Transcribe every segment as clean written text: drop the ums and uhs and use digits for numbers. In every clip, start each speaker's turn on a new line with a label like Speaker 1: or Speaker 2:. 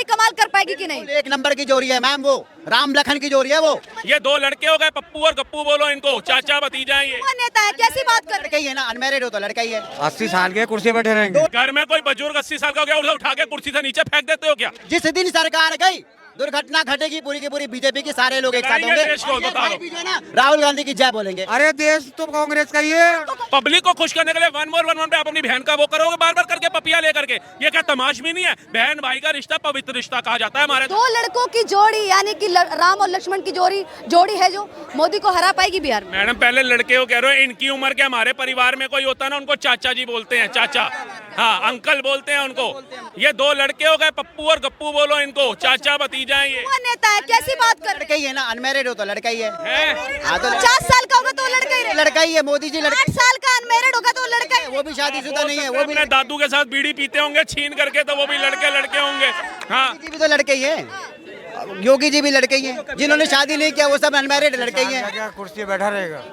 Speaker 1: जोड़ी कमाल कर पाएगी कि नहीं?
Speaker 2: एक नंबर की जोड़ी है मैम, वो राम लखन की जोड़ी है वो।
Speaker 3: ये दो लड़के हो गए, पप्पू और गप्पू बोलो इनको, चाचा भतीजा है ये।
Speaker 1: कौन नेता है, कैसी बात कर रहे
Speaker 2: लड़का ही है ना, अनमैरिड हो तो लड़का ही है।
Speaker 4: 80 साल के कुर्सी बैठे रहेंगे।
Speaker 3: घर में कोई बुजुर्ग 80 साल का हो गया, उसे उठा के कुर्सी से नीचे फेंक देते हो क्या?
Speaker 2: जिस दिन सरकार गई दुर्घटना घटेगी, पूरी की पूरी बीजेपी की सारे लोग एक साथ
Speaker 3: बताइए
Speaker 2: होंगे।
Speaker 3: देश को, बताओ।
Speaker 2: भाई भी जो है ना, राहुल गांधी की जय बोलेंगे।
Speaker 4: अरे देश तो कांग्रेस का ही है।
Speaker 3: पब्लिक को खुश करने के लिए वन मोर वन पे आप अपनी बहन का वो करोगे बार बार करके, पपिया लेकर के। ये क्या तमाशबीनी नहीं है? बहन भाई का रिश्ता पवित्र रिश्ता कहा जाता है हमारे।
Speaker 1: दो लड़कों की जोड़ी यानी कि राम और लक्ष्मण की जोड़ी है जो मोदी को हरा पाएगी बिहार में।
Speaker 3: मैडम पहले लड़के को कह रहे हो, इनकी उम्र के हमारे परिवार में कोई होता है ना, उनको चाचा जी बोलते हैं, चाचा, हाँ अंकल बोलते हैं उनको। ये दो लड़के हो गए, पप्पू और गप्पू बोलो इनको, चाचा भतीजा है ये।
Speaker 1: कौन नेता है, कैसी बात कर रहे
Speaker 2: लड़का ही है ना, अनमैरिड हो तो लड़का ही है। हाँ तो
Speaker 1: 50 साल का होगा तो लड़का ही
Speaker 2: लड़का ही है, मोदी जी लड़का
Speaker 1: 8 साल का अनमैरिड होगा तो लड़का ही।
Speaker 2: वो भी शादीशुदा नहीं है, वो भी
Speaker 3: अपने दादू के साथ बीड़ी पीते होंगे छीन करके, तो वो भी लड़के लड़के होंगे। हाँ
Speaker 2: योगी जी भी तो लड़के ही है, योगी जी भी लड़के ही हैं। जिन्होंने शादी नहीं किया वो सब अनमैरिड लड़के ही हैं।
Speaker 4: क्या कुर्सी बैठा रहेगा?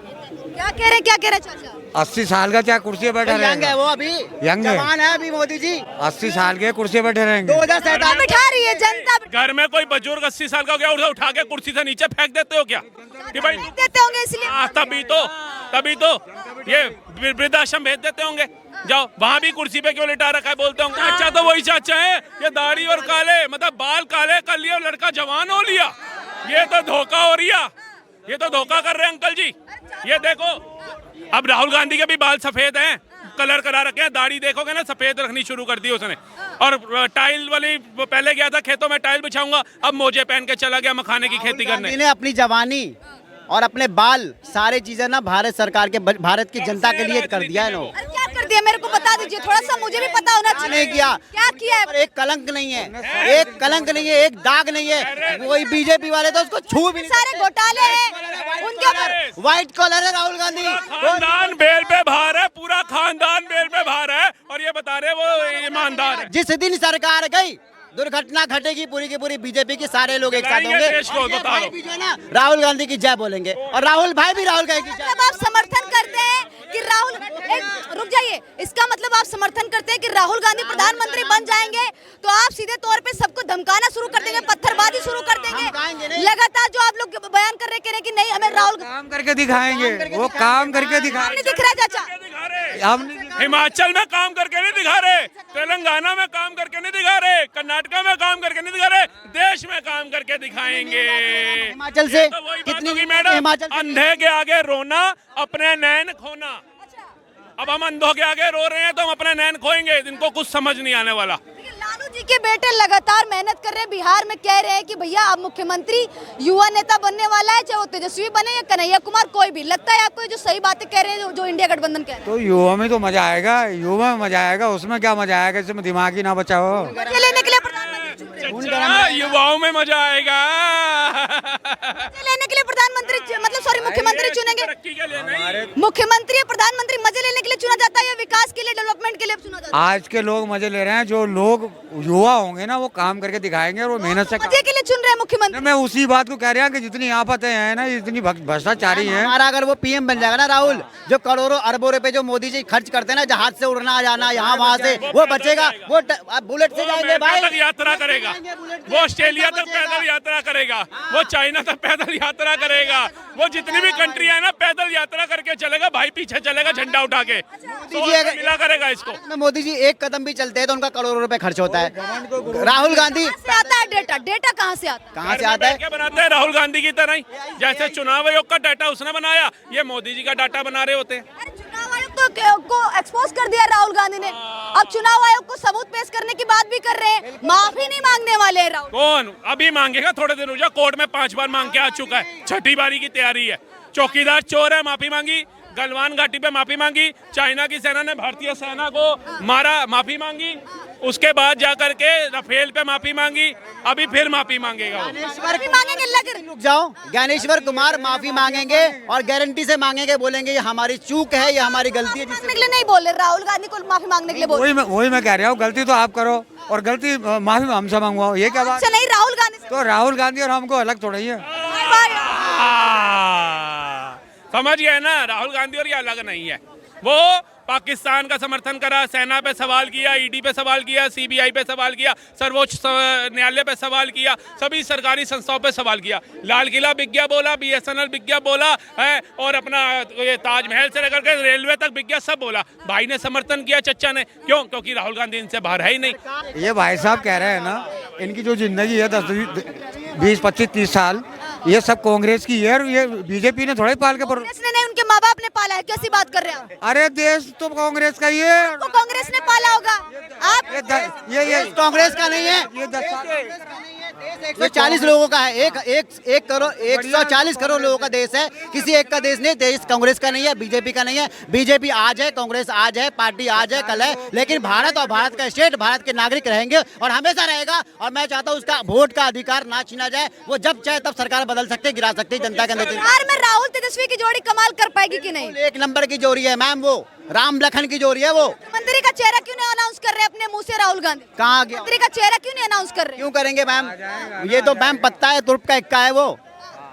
Speaker 1: क्या कह रहे चाचा?
Speaker 4: 80 साल का क्या कुर्सी बैठा
Speaker 2: यंग है
Speaker 4: रहेगा?
Speaker 2: वो, अभी
Speaker 4: यंग है।
Speaker 2: जवान है अभी मोदी जी।
Speaker 4: 80 साल के कुर्सी बैठे रहेंगे।
Speaker 2: 2047
Speaker 1: बिठा रही है जनता,
Speaker 3: घर में कोई बुजुर्ग 80 साल का हो गया, उसे उठा के कुर्सी से नीचे फेंक देते हो क्या? कि भाई
Speaker 1: देते होंगे इसलिए।
Speaker 3: तभी तो ये वृद्धाश्रम भेज देते होंगे। जाओ वहाँ भी कुर्सी पे क्यों लिटा रखा है बोलते होंगे। अच्छा तो वही चाचा है, ये दाढ़ी और काले मतलब बाल काले कर लिए और लड़का जवान हो लिया। ये तो धोखा हो रहा, ये तो धोखा कर रहे हैं अंकल जी। ये देखो अब राहुल गांधी के भी बाल सफेद हैं, कलर करा रखे हैं, दाढ़ी देखोगे ना सफेद रखनी शुरू कर दी उसने। और टाइल वाली पहले गया था खेतों में टाइल बिछाऊंगा, अब मोजे पहन के चला गया मखाने की खेती करने।
Speaker 2: गांधी ने अपनी जवानी और अपने बाल सारे चीजें ना भारत सरकार के, भारत की जनता के लिए कर दिया है इन्होंने।
Speaker 1: अरे क्या कर दिया मेरे को बता दीजिए, थोड़ा सा मुझे भी पता होना चाहिए।
Speaker 2: नहीं किया,
Speaker 1: क्या किया है?
Speaker 2: और एक कलंक नहीं है, एक कलंक नहीं है, एक दाग नहीं है। वही बीजेपी वाले तो उसको छू भी नहीं।
Speaker 1: सारे घोटाले हैं उनके ऊपर।
Speaker 2: व्हाइट कॉलर है राहुल गांधी।
Speaker 3: खानदान बेल पे भार है, पूरा खानदान बेल पे भार है, और ये बता रहे वो ईमानदार है।
Speaker 2: जिस दिन सरकार गई दुर्घटना घटेगी, पूरी की पूरी बीजेपी के सारे लोग एक साथ होंगे।
Speaker 3: देश को, बताओ।
Speaker 2: भाई भी जो है ना, राहुल गांधी की जय बोलेंगे, और राहुल भाई भी राहुल गांधी की जय।
Speaker 1: मतलब आप समर्थन करते हैं कि राहुल, रुक जाइए, इसका मतलब आप समर्थन करते हैं कि राहुल गांधी प्रधानमंत्री बन जाएंगे तो आप सीधे तौर पे सबको धमकाना शुरू कर देंगे, पत्थरबाजी शुरू कर देंगे। लगातार जो आप लोग बयान कर रहे हैं कि नहीं हमें राहुल
Speaker 4: काम करके दिखाएंगे, वो काम करके दिखाएंगे।
Speaker 1: नहीं दिख रहा है चाचा।
Speaker 3: हिमाचल में काम करके नहीं दिखा रहे, तेलंगाना में काम करके नहीं दिखा रहे, कर्नाटका में काम करके नहीं दिखा रहे, देश में काम करके दिखाएंगे।
Speaker 2: हिमाचल से
Speaker 3: तो वही बात
Speaker 2: कितनी
Speaker 3: होगी मैडम,
Speaker 2: हिमाचल
Speaker 3: अंधे के आगे रोना, अपने नैन खोना। अब हम अंधों के आगे रो रहे हैं तो हम अपने नैन खोएंगे, इनको कुछ समझ नहीं आने वाला।
Speaker 1: लालू जी के बेटे लगातार मेहनत कर रहे हैं बिहार में, कह रहे हैं कि भैया अब मुख्यमंत्री युवा नेता बनने वाला है, चाहे वो तेजस्वी बने या कन्हैया कुमार कोई भी। लगता है आपको ये जो सही बातें कह रहे हैं जो इंडिया गठबंधन कह रहे हैं?
Speaker 4: तो युवा में तो मजा आएगा, युवा में मजा आएगा, उसमें क्या मजा आएगा, इसमें दिमाग ही ना बचा हो।
Speaker 1: मजे लेने के लिए प्रधानमंत्री चुन रहे हैं।
Speaker 3: अच्छा, युवाओं में मजा आएगा।
Speaker 1: मजे लेने के लिए प्रधानमंत्री मतलब सॉरी मुख्यमंत्री चुनेंगे।
Speaker 3: तरक्की के लिए नहीं।
Speaker 1: मुख्यमंत्री या प्रधानमंत्री मजे लेने के लिए चुना जाता है या विकास के लिए, डेवलपमेंट के लिए चुना जाता है?
Speaker 4: आज के लोग मजे ले रहे हैं, जो लोग युवा होंगे ना वो काम करके दिखाएंगे और वो मेहनत से
Speaker 1: मजे के लिए चुन रहे हैं मुख्यमंत्री।
Speaker 4: मैं उसी बात को कह रहा हूँ कि जितनी आफतें हैं ना, जितनी भ्रष्टाचारी हैं।
Speaker 2: हमारा अगर वो पीएम बन जाएगा ना राहुल, जो करोड़ों अरबों रुपए जो मोदी जी खर्च करते हैं ना, जहाज से उड़ना जाना यहाँ वहाँ से, वो बचेगा। वो बुलेट से जाएंगे भाई,
Speaker 3: पैदल यात्रा करेगा, वो ऑस्ट्रेलिया तक पैदल यात्रा करेगा, वो चाइना तक पैदल यात्रा करेगा, वो जितनी भी कंट्री है ना पैदल यात्रा करके चलेगा भाई, पीछे चलेगा झंडा उठा के, तो मिला करेगा इसको।
Speaker 2: मोदी जी एक कदम भी चलते हैं तो उनका करोड़ों रुपए खर्च होता है। राहुल गांधी
Speaker 1: से आता है डेटा, डेटा कहाँ से आता है?
Speaker 2: कहाँ से आता है?
Speaker 3: क्या बनाते हैं राहुल गांधी की तरह ही, जैसे चुनाव आयोग का डाटा उसने बनाया, ये मोदी जी का डाटा बना रहे होते हैं।
Speaker 1: अरे चुनाव आयोग को एक्सपोज कर दिया राहुल गांधी ने, अब चुनाव आयोग को सबूत पेश करने की बात भी कर रहे हैं, माफी नहीं मांगने वाले हैं राहुल।
Speaker 3: कौन अभी मांगेगा? थोड़े दिन हो जाए, कोर्ट में 5 बार मांग के आ चुका है, छठी बारी की तैयारी है। चौकीदार चोर है, माफी मांगी, गलवान घाटी पे माफी मांगी, चाइना की सेना ने भारतीय सेना को मारा, माफी मांगी, उसके बाद जाकर के राफेल पे माफी मांगी, अभी फिर माफी मांगेगा वो।
Speaker 1: माफी मांगेंगे,
Speaker 2: रुक जाओ, ज्ञानेश्वर कुमार माफी मांगेंगे और गारंटी से मांगेंगे, बोलेंगे ये हमारी चूक है, ये हमारी गलती है।
Speaker 1: मांगने के लिए नहीं बोल रहे, राहुल गांधी को माफी मांगने के लिए बोल रहे।
Speaker 4: वही मैं कह रहा हूँ, गलती तो आप करो और गलती माफी हमसे मंगवाओ, ये क्या बात?
Speaker 1: अच्छा नहीं, राहुल गांधी से
Speaker 4: तो राहुल गांधी और हमको अलग थोड़ा ही है।
Speaker 3: समझ गए ना, राहुल गांधी और ये अलग नहीं है, वो पाकिस्तान का समर्थन करा, सेना पे सवाल किया, ईडी पे सवाल किया, सीबीआई पे सवाल किया, सर्वोच्च न्यायालय पे सवाल किया, सभी सरकारी संस्थाओं पे सवाल किया। लाल किला बिक गया बोला, बीएसएनएल बिक गया बोला है, और अपना ये ताजमहल से लेकर के रेलवे तक बिक गया, सब बोला। भाई ने समर्थन किया चच्चा ने, क्यों? क्योंकि राहुल गांधी इनसे बाहर है ही नहीं।
Speaker 4: ये भाई साहब कह रहे हैं ना, इनकी जो जिंदगी है 20, 25, 30 साल, ये सब कांग्रेस की है, और ये बीजेपी ने थोड़ा ही पाल के
Speaker 1: कांग्रेस ने नहीं, उनके माँ बाप ने पाला है। कैसी बात कर रहे हैं आप?
Speaker 4: अरे देश तो कांग्रेस का ही है।
Speaker 1: आपको कांग्रेस ने पाला होगा। आप
Speaker 4: ये
Speaker 2: कांग्रेस का नहीं है,
Speaker 4: ये 10 साल
Speaker 2: 140 लोगों का है, एक करोड़ 140 करोड़ लोगों का देश है, किसी एक का देश नहीं। देश कांग्रेस का नहीं है, बीजेपी का नहीं है। बीजेपी आज है, कांग्रेस आज है, पार्टी आज है, कल है, लेकिन भारत और भारत का स्टेट, भारत के नागरिक रहेंगे और हमेशा रहेगा। और मैं चाहता हूँ उसका वोट का अधिकार ना छीना जाए। वो जब चाहे तब सरकार बदल सकते, गिरा सकते, जनता के अंदर।
Speaker 1: बिहार में राहुल तेजस्वी की जोड़ी कमाल कर पाएगी कि नहीं?
Speaker 2: एक नंबर की जोड़ी है मैम, वो राम लखन की जोड़ी है। वो
Speaker 1: मंत्री का चेहरा क्यों नहीं अनाउंस कर रहे अपने मुंह से? राहुल गांधी
Speaker 2: कहाँ गया?
Speaker 1: मंत्री का चेहरा क्यों नहीं अनाउंस कर रहे?
Speaker 2: क्यों करेंगे मैम? ये तो मैम पत्ता है, तुर्प का इक्का है वो।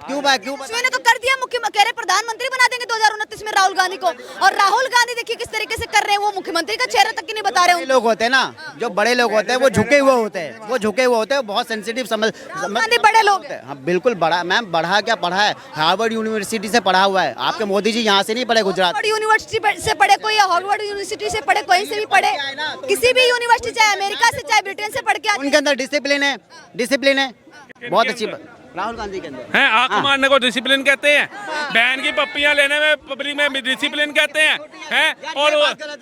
Speaker 2: क्यों
Speaker 1: तेजस्वी ने तो कर दिया, मुख्यमंत्री कह रहे प्रधानमंत्री बना देंगे 2029 में राहुल गांधी को। और राहुल गांधी देखिए किस तरीके से कर रहे हैं, वो मुख्यमंत्री का चेहरा तक की नहीं बता रहे हैं।
Speaker 2: लोग होते हैं ना, जो बड़े लोग होते हैं वो झुके हुए होते हैं, वो झुके हुए होते हैं, बहुत सेंसिटिव समझ।
Speaker 1: गांधी बड़े लोग हैं।
Speaker 2: हाँ बिल्कुल बड़ा मैम, बढ़ा क्या पढ़ा है, हार्वर्ड यूनिवर्सिटी से पढ़ा हुआ है। आपके मोदी जी यहाँ से नहीं पढ़े, गुजरात
Speaker 1: हार्वर्ड यूनिवर्सिटी से पढ़े कोई, या हार्वर्ड यूनिवर्सिटी से पढ़े, कहीं से भी पढ़े, किसी भी यूनिवर्सिटी, चाहे अमेरिका से चाहे ब्रिटेन से पढ़ के आए।
Speaker 2: उनके अंदर डिसिप्लिन है, डिसिप्लिन है, बहुत अच्छी बात। राहुल गांधी के अंदर
Speaker 3: हैं आंख मारने को डिसिप्लिन कहते हैं, बहन की पप्पियां लेने में पब्लिक में डिसिप्लिन कहते हैं। और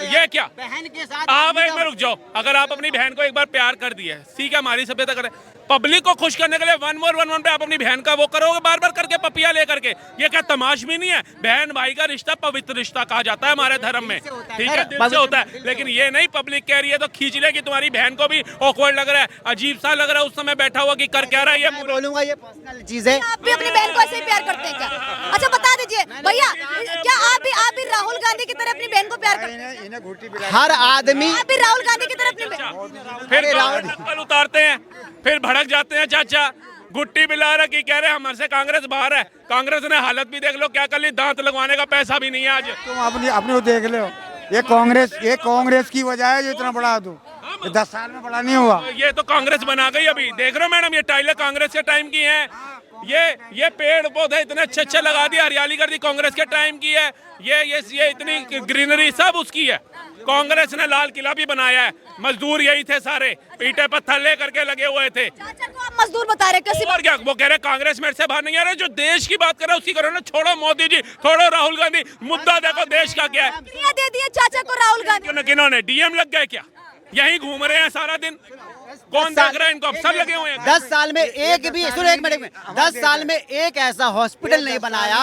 Speaker 3: ये क्या?
Speaker 2: बहन के साथ
Speaker 3: आप एक में रुक जाओ, अगर आप अपनी बहन को एक बार प्यार कर दिए, ठीक है, हमारी सभ्यता करें, पब्लिक को खुश करने के लिए 1 more 1 1 पे आप अपनी बहन का वो करोगे बार बार करके, पपिया ले करके। ये क्या तमाशबी नहीं है? बहन भाई का रिश्ता पवित्र रिश्ता कहा जाता है हमारे धर्म में, ठीक है, दिल से होता है। लेकिन ये नहीं पब्लिक कह रही है तो खींच ले कि तुम्हारी बहन को भी ऑकवर्ड लग रहा है, अजीब सा लग रहा है उस समय बैठा हुआ कि कर क्या रहा है ये।
Speaker 2: बोलूंगा ये पर्सनल चीज है।
Speaker 1: आप भी अपनी बहन को ऐसे ही प्यार करते हैं क्या? अच्छा बता दीजिए भैया, क्या आप भी राहुल गांधी की तरह अपनी बहन को प्यार करते हैं?
Speaker 2: हर आदमी,
Speaker 1: आप भी राहुल गांधी की तरह अपनी बहन?
Speaker 3: फिर चप्पल उतारते हैं, फिर भड़क जाते हैं चाचा, गुट्टी बिला रखी, कह रहे हमारे से कांग्रेस बाहर है। कांग्रेस ने हालत भी देख लो क्या कर ली, दांत लगवाने का पैसा भी नहीं है आज।
Speaker 4: तुम अपनी वो देख लो, ये कांग्रेस की वजह है जो इतना बड़ा, तो 10 साल में बड़ा नहीं हुआ।
Speaker 3: ये तो कांग्रेस बना गई अभी, देख रहे हो मैडम, ये टाइलें कांग्रेस के टाइम की हैं। ये पेड़ पौधे इतने अच्छे अच्छे लगा दिए, हरियाली कर दी, कांग्रेस के टाइम की है। ये इतनी ग्रीनरी सब उसकी है। कांग्रेस ने लाल किला भी बनाया है, मजदूर यही थे सारे, ईंटे पत्थर ले करके लगे हुए थे।
Speaker 1: चाचा को आप मजदूर बता रहे, कैसी
Speaker 3: और क्या? वो कह रहे कांग्रेस मेरे से बाहर नहीं आ रहे, जो देश की बात कर रहे हैं उसकी करो ना, छोड़ो मोदी जी, छोड़ो राहुल गांधी, मुद्दा देखो देश का क्या है।
Speaker 1: नौकरियां दे दिए चाचा को राहुल गांधी।
Speaker 3: किन्होंने डीएम लग गए क्या? यहीं घूम रहे हैं सारा दिन, कौन देख रहा है इनको? अफसर लगे हुए हैं।
Speaker 2: 10 साल में एक भी, सुनो एक मिनट में, 10 साल में एक ऐसा हॉस्पिटल नहीं बनाया,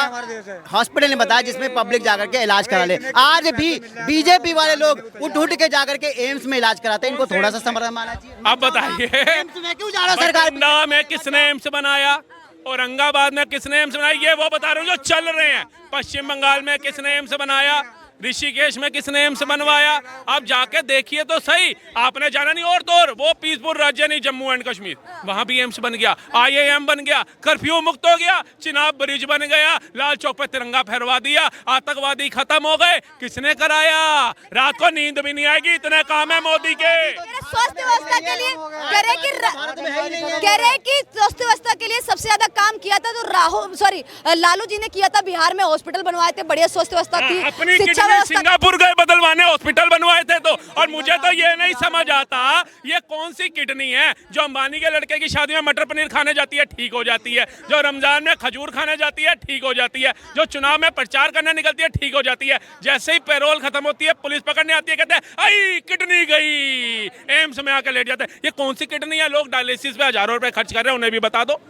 Speaker 2: हॉस्पिटल नहीं बताया जिसमें पब्लिक जाकर के इलाज करा ले। आज भी बीजेपी वाले लोग उठ के जाकर के एम्स में इलाज कराते हैं, इनको थोड़ा सा समर्थन मानना चाहिए।
Speaker 3: अब बताइए,
Speaker 2: एम्स में क्यों जा रहा सरकार?
Speaker 3: बठिंडा में किसने एम्स बनाया, औरंगाबाद में किसने एम्स बनाया, ये वो बता रहे हो जो चल रहे हैं। पश्चिम बंगाल में किसने एम्स बनाया, ऋषिकेश में किसने एम्स बनवाया, आप जाके देखिए तो सही। आपने जाना नहीं, और तो और वो पीसफुल राज्य नहीं जम्मू एंड कश्मीर, वहां भी एम्स बन गया, IIM बन गया, कर्फ्यू मुक्त हो गया, चिनाब ब्रिज बन गया, लाल चौक पे तिरंगा फहरवा दिया, आतंकवादी खत्म हो गए। किसने कराया? रात को नींद भी नहीं आएगी, इतने काम है मोदी के।
Speaker 1: स्वास्थ्य व्यवस्था के लिए कह रहे कि स्वास्थ्य व्यवस्था के लिए सबसे ज्यादा काम किया था तो लालू जी ने किया था। बिहार में हॉस्पिटल बनवाए थे, बढ़िया स्वास्थ्य व्यवस्था थी,
Speaker 3: अपनी
Speaker 1: शिक्षा
Speaker 3: सिंगापुर गए बदलवाने, हॉस्पिटल बनवाए थे तो। और मुझे तो ये नहीं समझ आता, ये कौन सी किडनी है जो अंबानी के लड़के की शादी में मटर पनीर खाने जाती है, ठीक हो जाती है, जो रमजान में खजूर खाने जाती है, ठीक हो जाती है, जो चुनाव में प्रचार करने निकलती है, ठीक हो जाती है। जैसे ही पैरोल खत्म होती है, पुलिस पकड़ने आती है, कहते हैं आई किडनी गई, एम्स में आकर लेट जाते हैं। ये कौन सी किडनी है? लोग डायलिसिस पे हजारों रुपए खर्च कर रहे हैं, उन्हें भी बता दो,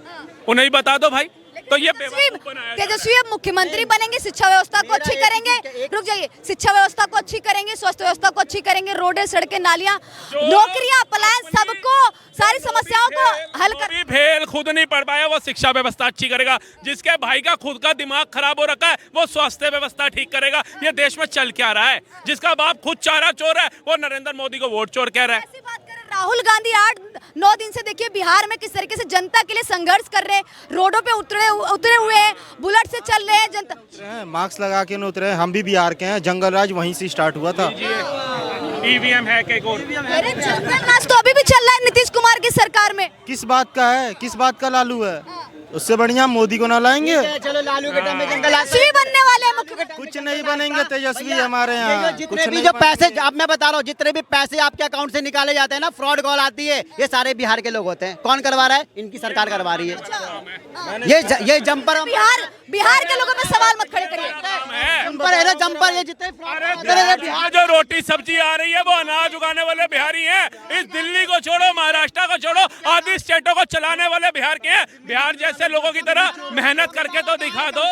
Speaker 3: उन्हें भी बता दो भाई। तो ये
Speaker 1: तेजस्वी अब मुख्यमंत्री बनेंगे, शिक्षा व्यवस्था को अच्छी करेंगे, रुक जाइए, शिक्षा व्यवस्था को अच्छी करेंगे, स्वास्थ्य व्यवस्था को अच्छी करेंगे, रोडें सड़कें नालियां नौकरियां पलायन सबको, सारी समस्याओं को हल कर।
Speaker 3: फेल खुद नहीं पढ़ पाया, वो शिक्षा व्यवस्था अच्छी करेगा। जिसके भाई का खुद का दिमाग खराब हो रखा है, वो स्वास्थ्य व्यवस्था ठीक करेगा। ये देश में चल क्या रहा है? जिसका बाप खुद चारा चोर है, वो नरेंद्र मोदी को वोट चोर कह रहा है।
Speaker 1: राहुल गांधी 8 9 दिन से देखिए बिहार में किस तरीके से जनता के लिए संघर्ष कर रहे हैं, रोडों पे उतरे हुए हैं, बुलेट से चल रहे हैं जनता।
Speaker 5: मास्क लगा के न उतरे, हम भी बिहार के हैं, जंगल राज वहीं से स्टार्ट हुआ था।
Speaker 3: ईवीएम है के और
Speaker 1: अरे जंगल राज तो अभी भी चल रहा है नीतीश कुमार की सरकार में।
Speaker 5: किस बात का है, किस बात का लालू है? उससे बढ़िया मोदी को ना लाएंगे।
Speaker 2: चलो लालू के टाइम में जंगल
Speaker 1: तेजस्वी बनने वाले हैं मुख्यमंत्री।
Speaker 5: कुछ नहीं बनेंगे तेजस्वी हमारे यहाँ।
Speaker 2: जितने भी जो पैसे, अब मैं बता रहा हूँ, जितने भी पैसे आपके अकाउंट से निकाले जाते हैं ना, फ्रॉड कॉल आती है, ये सारे बिहार के लोग होते हैं। कौन करवा रहा है? इनकी सरकार करवा रही है। ये जंपर
Speaker 1: बिहार के लोगों पे सवाल मत खड़े करिए।
Speaker 2: जंपर है ना, जंपर, ये जितने
Speaker 3: बिहार जो रोटी सब्जी आ रही है वो अनाज उगाने वाले बिहारी हैं। इस दिल्ली को छोड़ो, महाराष्ट्र को छोड़ो, आदि स्टेटों को चलाने वाले बिहार के हैं। बिहार जैसे लोगों की तरह मेहनत करके तो दिखा दो।